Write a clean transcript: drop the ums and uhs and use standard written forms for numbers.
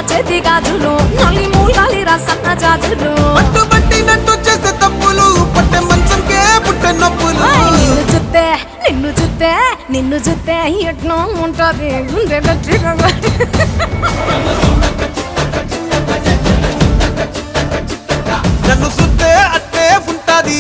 చేతి గాజులు నల్లి మూలాలి రసన్న జాజులు పట్టుబట్టినట్టు చేసే తప్పులు పట్టే మంచంకే పుట్టే నొప్పులు నిన్ను చూస్తే ఎట్నో ఉంటది గుండె గట్టిగా నన్ను సుత్తే అట్టే ఉంటాది